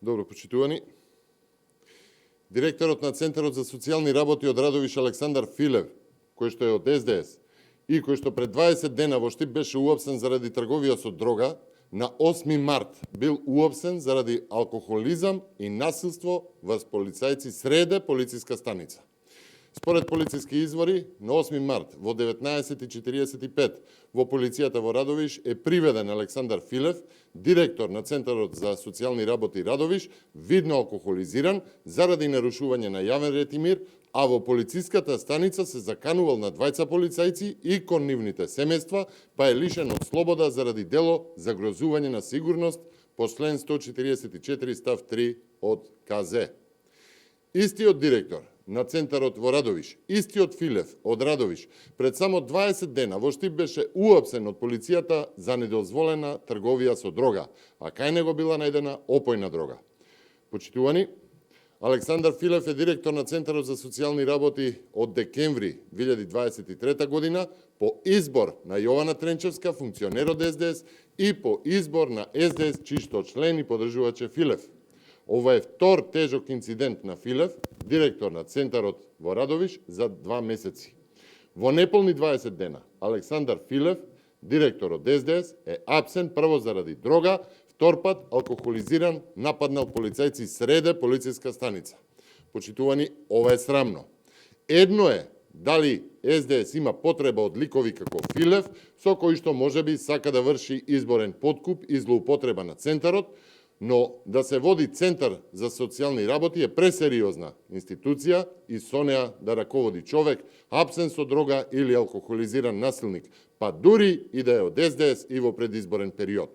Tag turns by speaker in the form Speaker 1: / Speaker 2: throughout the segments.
Speaker 1: Добро, почитувани. Директорот на Центарот за социјални работи од Радовиш Александар Филев, кој што е од СДС и кој што пред 20 дена во Штип беше уапсен заради трговија со дрога, на 8 март бил уапсен заради алкохолизам и насилство врз полицајци среде полициска станица. Според полициски извори, на 8 март во 19:45 во полицијата во Радовиш е приведен Александар Филев, директор на Центарот за социјални работи Радовиш, видно алкохолизиран заради нарушување на јавен ред и мир, а во полициската станица се заканувал на двајца полицајци и кон нивните семејства, па е лишен од слобода заради дело загрозување на сигурност по член 144 став 3 од КЗ. Истиот директор на Центарот во Радовиш, истиот Филев од Радовиш, пред само 20 дена во Штип беше уапсен од полицијата за недозволена трговија со дрога, а кај него била најдена опојна дрога. Почитувани, Александар Филев е директор на Центарот за социјални работи од декември 2023 година по избор на Јована Тренчевска, функционер од СДС, и по избор на СДС, чишто член и подржуваче Филев. Ова е втор тежок инцидент на Филев, директор на Центарот во Радовиш, за 2 месеци. Во неполни 20 дена, Александар Филев, директор од СДС, е апсен прво заради дрога, втор пат алкохолизиран, нападнал полицајци среде полициска станица. Почитувани, ова е срамно. Едно е дали СДС има потреба од ликови како Филев, со кои што можеби сака да врши изборен подкуп и злоупотреба на Центарот, но да се води Центар за социјални работи е пресериозна институција и со неа да раководи човек апсен со дрога или алкохолизиран насилник, па дури и да е од СДС и во предизборен период.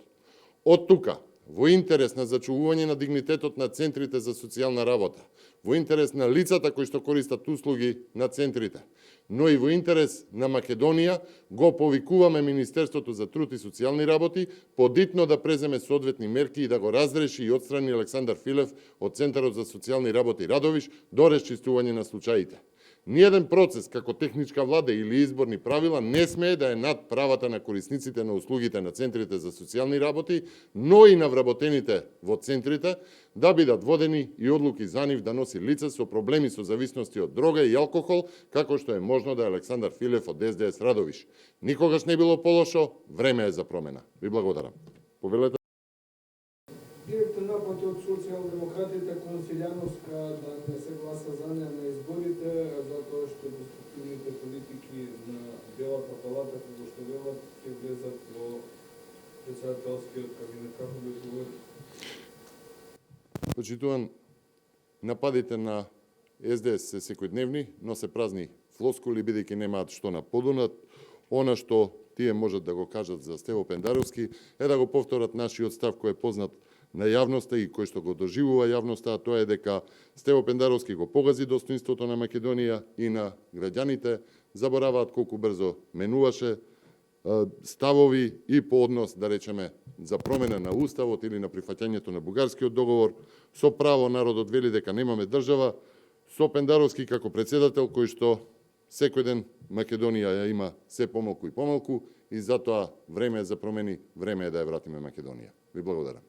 Speaker 1: Од тука, во интерес на зачувување на дигнитетот на центрите за социјална работа, во интерес на лицата кои што користат услуги на центрите, но и во интерес на Македонија, го повикуваме Министерството за труд и социјални работи подитно да преземе соодветни мерки и да го разреши и отстрани Александар Филев од Центарот за социјални работи Радовиш до расчистување на случаите. Ниеден процес како техничка влада или изборни правила не смее да е над правата на корисниците на услугите на центрите за социјални работи, но и на вработените во центрите, да бидат водени и одлуки за нив да носи лица со проблеми со зависности од дрога и алкохол, како што е можно да е Александар Филев од СДС Радовиш. Никогаш не било полошо, време е за промена. Ви благодарам. Повелете.
Speaker 2: Директор напати од социјалдемократите кон Силјановска да не се гласа за неа на изборите, затоа што деструктивните политики на Белата палата, како што велат, ќе влезат во председателскиот кабинет. Како би одговори?
Speaker 1: Почитуван, нападите на СДС се секојдневни, но се празни флоскули, бидејќи немаат што наподунат. Она што тие можат да го кажат за Стево Пендаровски е да го повторат нашиот став кој е познат на јавноста и кој што го доживува јавноста, а тоа е дека Стево Пендаровски го погази достоинството на Македонија и на граѓаните, забораваат колку брзо менуваше ставови и по однос, да речеме, за промена на уставот или на прифаќањето на бугарскиот договор. Со право народот вели дека немаме држава, со Пендаровски како председател кој што секој ден Македонија ја има се помалку и помалку и затоа време е за промени, време е да ја вратиме Македонија. Ви благодарам.